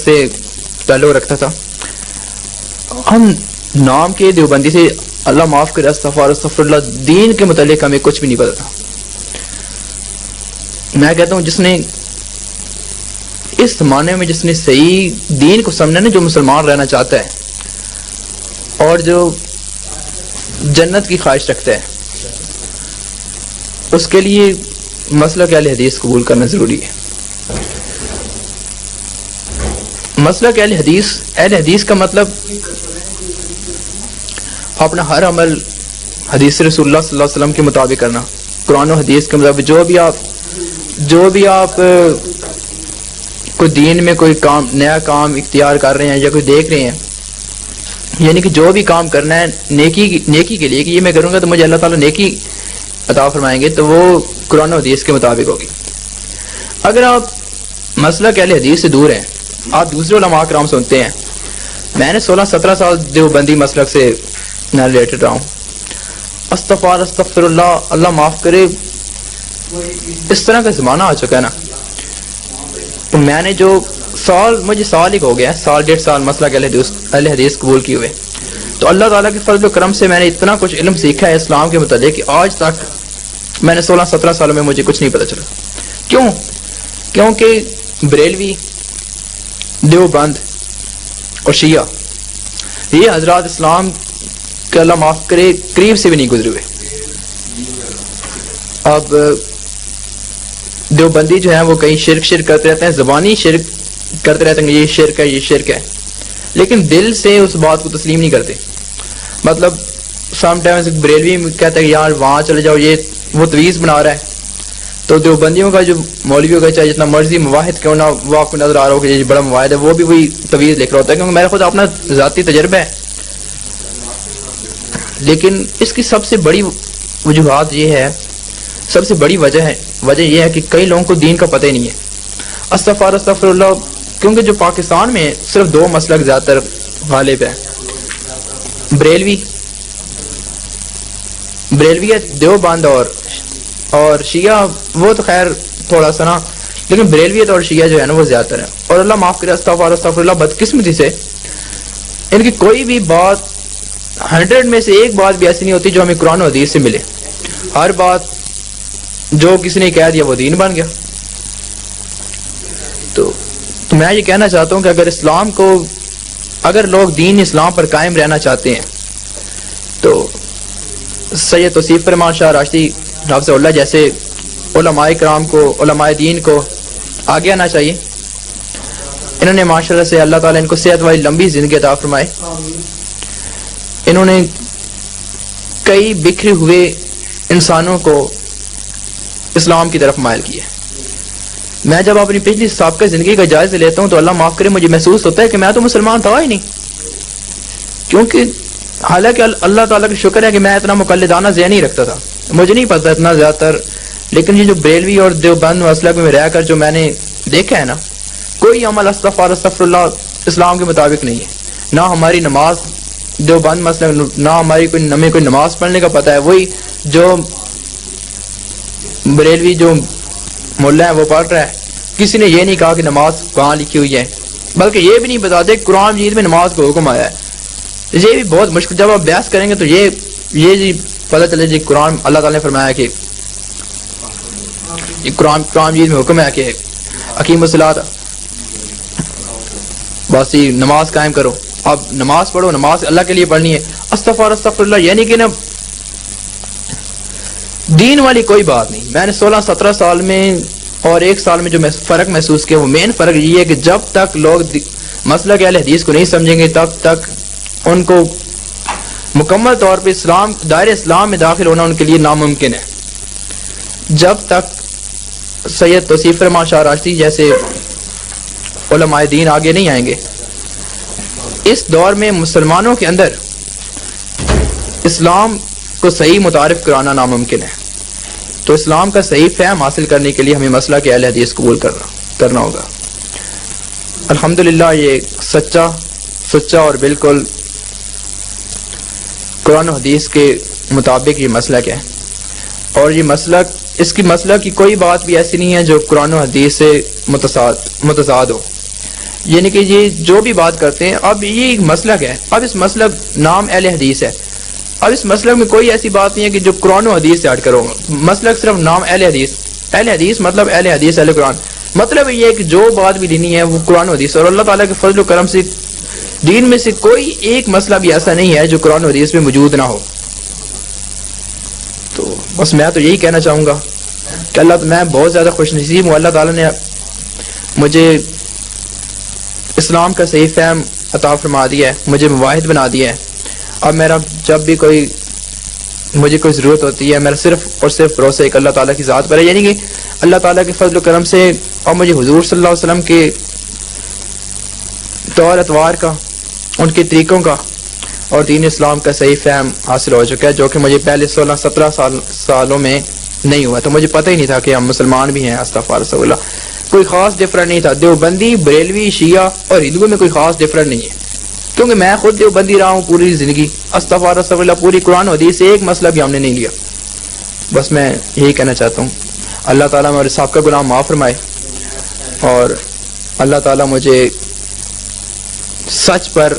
سے تعلق رکھتا تھا. ہم نام کے دیوبندی سے اللہ معاف کرے استغفر اللہ دین کے متعلق ہمیں کچھ بھی نہیں پتا تھا. میں کہتا ہوں جس نے اس زمانے میں جس نے صحیح دین کو سمجھا نا, جو مسلمان رہنا چاہتا ہے اور جو جنت کی خواہش رکھتا ہے, اس کے لیے مسلک اہل حدیث قبول کرنا ضروری ہے. مسلک اہل حدیث کا مطلب اپنا ہر عمل حدیث رسول اللہ صلی اللہ علیہ وسلم کے مطابق کرنا, قرآن و حدیث کے مطابق. جو بھی آپ کوئی دین میں کوئی کام نیا کام اختیار کر رہے ہیں یا کوئی دیکھ رہے ہیں, یعنی کہ جو بھی کام کرنا ہے نیکی کے لیے کہ یہ میں کروں گا تو مجھے اللہ تعالیٰ نیکی عطا فرمائیں گے, تو وہ قرآن و حدیث کے مطابق ہوگی. اگر آپ مسلک اہل حدیث سے دور ہیں, آپ دوسرے علماء کرام سنتے ہیں, میں نے 16-17 سال دیوبندی مسلک سے میں ریلیٹڈ رہا ہوں. استغفر اللہ, اللہ معاف کرے, اس طرح کا زمانہ آ چکا ہے نا. تو میں نے جو مجھے سال ہی ہو گیا, 1.5 سال مسلک اہل حدیث قبول کیے ہوئے, تو اللہ تعالیٰ کے فضل و کرم سے میں نے اتنا کچھ علم سیکھا ہے اسلام کے متعلق کہ آج تک میں نے 16-17 سالوں میں مجھے کچھ نہیں پتہ چلا. کیونکہ بریلوی, دیوبند اور شیعہ یہ حضرات اسلام کے اللہ معاف کرے قریب سے بھی نہیں گزرے ہوئے. اب دیوبندی جو ہیں وہ کئی شرک کرتے رہتے ہیں, زبانی شرک کرتے رہتے ہیں, یہ شرک ہے, لیکن دل سے اس بات کو تسلیم نہیں کرتے. مطلب سم ٹائمز بریلوی کہتا ہے کہ یار وہاں چلے جاؤ, یہ وہ تویز بنا رہا ہے, تو دیوبندیوں کا جو مولویوں کا چاہے جتنا مرضی مواحد کیوں نہ وہ آپ کو نظر آ رہا ہو کہ یہ بڑا مواحد ہے, وہ بھی وہی تویز لکھ رہا ہوتا ہے, کیونکہ میرا خود اپنا ذاتی تجربہ ہے. لیکن اس کی سب سے بڑی وجوہات یہ ہے, سب سے بڑی وجہ یہ ہے کہ کئی لوگوں کو دین کا پتہ ہی نہیں ہے. استغفر اللہ, کیونکہ جو پاکستان میں صرف 2 مسلک زیادہ تر غالب ہے, بریلویت دیوبند اور شیعہ, وہ تو خیر تھوڑا سا نا, لیکن بریلویت اور شیعہ جو ہے نا وہ زیادہ تر ہے. اور اللہ معاف کرے استغفر اللہ بدقسمتی سے ان کی کوئی بھی بات 100 میں سے 1 بات بھی ایسی نہیں ہوتی جو ہمیں قرآن و حدیث سے ملے. ہر بات جو کسی نے کہہ دیا وہ دین بن گیا. تو میں یہ کہنا چاہتا ہوں کہ اگر لوگ دین اسلام پر قائم رہنا چاہتے ہیں تو سید توصیف الرحمان شاہ راشدی حافظہ اللہ جیسے علماء کرام کو, علماء دین کو آگے آنا چاہیے. انہوں نے ماشاءاللہ سے اللہ تعالیٰ ان کو صحت والی لمبی زندگی عطا فرمائے. انہوں نے کئی بکھرے ہوئے انسانوں کو اسلام کی طرف مائل کیا. میں جب اپنی پچھلی سابقہ زندگی کا جائزہ لیتا ہوں تو اللہ معاف کرے مجھے محسوس ہوتا ہے کہ میں تو مسلمان تھا ہی نہیں, کیونکہ حالانکہ اللہ تعالیٰ کا شکر ہے کہ میں اتنا مقلدانہ ذہن نہیں رکھتا تھا, مجھے نہیں پتا اتنا زیادہ تر. لیکن یہ جو بریلوی اور دیوبند مسلک میں رہ کر جو میں نے دیکھا ہے نا, کوئی عمل استغفر اللہ اسلام کے مطابق نہیں ہے. نہ ہماری نماز دیوبند مسلک, نہ ہمیں کوئی نماز پڑھنے کا پتہ ہے. وہی جو بریلوی جو مولا ہے وہ پڑھ رہا ہے, کسی نے یہ نہیں کہا کہ نماز کہاں لکھی ہوئی ہے, بلکہ یہ بھی نہیں بتاتے قرآن مجید میں نماز کو حکم آیا ہے. یہ بھی بہت مشکل, جب آپ بحث کریں گے تو یہ جی پتہ چلے جی قرآن اللہ تعالیٰ نے فرمایا کہ قرآن مجید میں حکم ہے کہ اقیم الصلاۃ, بس یہ نماز قائم کرو. اب نماز پڑھو, نماز اللہ کے لیے پڑھنی ہے. استغفر اللہ, یعنی کہ نا دین والی کوئی بات نہیں. میں نے 16-17 سال میں اور 1 سال میں جو فرق محسوس کیا, وہ مین فرق یہ ہے کہ جب تک لوگ مسلک اہل حدیث کو نہیں سمجھیں گے تب تک ان کو مکمل طور پہ دائرہ اسلام میں داخل ہونا ان کے لیے ناممکن ہے. جب تک سید توصیف الرحمان شاہ راشدی جیسے علماء دین آگے نہیں آئیں گے, اس دور میں مسلمانوں کے اندر اسلام کو صحیح متعارف کرانا ناممکن ہے. تو اسلام کا صحیح فہم حاصل کرنے کے لیے ہمیں مسلک اہل حدیث قبول کرنا ہوگا. الحمدللہ یہ سچا اور بالکل قرآن و حدیث کے مطابق یہ مسلک ہے, اور یہ مسلک, اس کی مسلک کی کوئی بات بھی ایسی نہیں ہے جو قرآن و حدیث سے متضاد ہو. یعنی کہ یہ جو بھی بات کرتے ہیں، اب یہ ایک مسلک ہے، اب اس مسلک نام اہل حدیث ہے، اب اس مسلک میں کوئی ایسی بات نہیں ہے کہ جو قرآن و حدیث سے ہٹ کرو، مسلک صرف نام اہل حدیث، اہل حدیث مطلب اہل حدیث اہل قرآن، مطلب یہ ہے کہ جو بات بھی دینی ہے وہ قرآن و حدیث، اور اللہ تعالیٰ کے فضل و کرم سے دین میں سے کوئی ایک مسئلہ بھی ایسا نہیں ہے جو قرآن و حدیث میں موجود نہ ہو۔ تو بس میں تو یہی کہنا چاہوں گا کہ میں بہت زیادہ خوش نصیب ہوں، اللہ تعالیٰ نے مجھے اسلام کا صحیح فہم عطا فرما دیا ہے، مجھے مواحد بنا دیا ہے۔ اب میرا جب بھی مجھے کوئی ضرورت ہوتی ہے، میرا صرف اور صرف بھروسہ ایک اللہ تعالیٰ کی ذات پر ہے، یعنی کہ اللہ تعالیٰ کے فضل و کرم سے اور مجھے حضور صلی اللہ علیہ وسلم کے طور اتوار کا، ان کے طریقوں کا اور دین اسلام کا صحیح فہم حاصل ہو چکا ہے، جو کہ مجھے پہلے 16-17 سالوں میں نہیں ہوا، تو مجھے پتہ ہی نہیں تھا کہ ہم مسلمان بھی ہیں، استغفر اللہ، کوئی خاص ڈفرنٹ نہیں تھا، دیوبندی، بریلوی، شیعہ اور ہندوؤں میں کوئی خاص ڈفرنٹ نہیں ہے، کیونکہ میں خود دیوبندی رہا ہوں پوری زندگی، استغفر اللہ، پوری قرآن حدیث سے ایک مسئلہ بھی ہم نے نہیں لیا۔ بس میں یہی کہنا چاہتا ہوں، اللہ تعالیٰ میرے سابقہ گناہ معاف فرمائے، اور اللہ تعالیٰ مجھے سچ پر